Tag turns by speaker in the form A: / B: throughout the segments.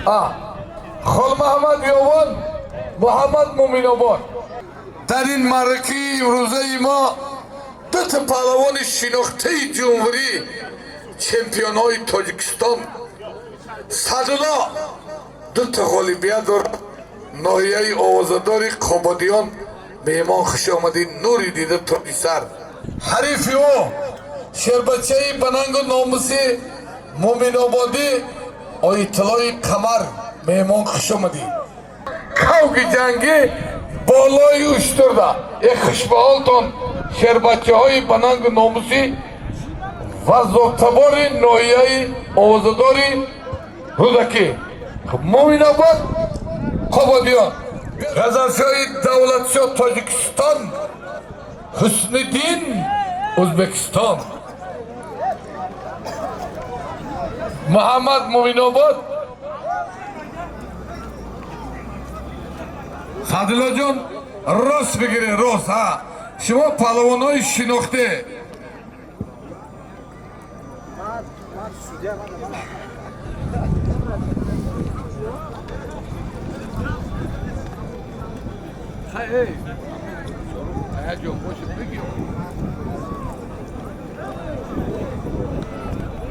A: خال محمد یوان محمد مومین‌آباد. در این معرکه امروزه ما دو تا پهلوان شناخته جمهوری چمپیون های تاجیکستان صدولا دو تا غالبیت دارد. ناحیه آوازداری قابادیان مهمان خوش آمدین نوری دیده تا سر حریفی او شربچه بننگ و ناموسی مومین آبادی آیتلای قمر مهمان خوش آمدین. کوگی جنگی بالای اشترده یک خوشبالتان شربچه های بننگ و ناموسی و زبطباری ناحیه آوازداری رودکی مومین آباد قابادیان. غزلشوی دولتشاه تاجیکستان حسن‌الدین ازبکستان. محمد مومین‌آباد. سادیلا جان راست بگیره راست. شما پهلوانای شناخته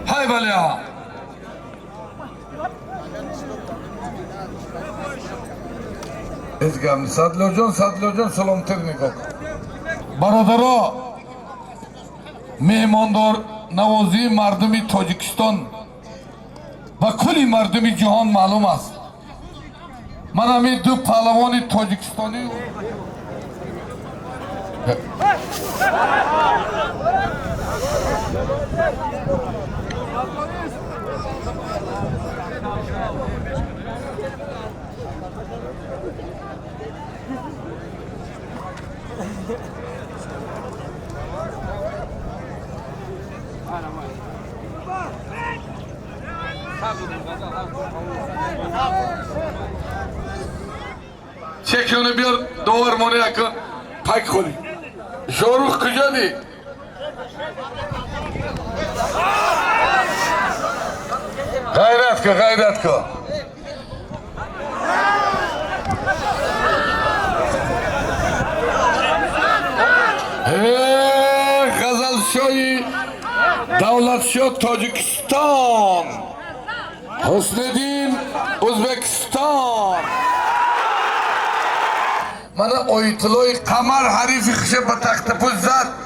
A: های بله ها ازگم سادلو جان سلامتر نگاه برادرها مهماندار نوازی مردمی تاجیکستان و کلی مردمی جهان معلوم است. من همین دو پهلوان تاجیکستانی چکیونو بیار دوار مونه اکن پاک خودی شاروخ کجا دی؟ غیرت که غزل شوی دولت شو تاجیکستان حسن‌الدین ازبکستان. من آیتلای قمر حریفی خشه به تخت پوش زد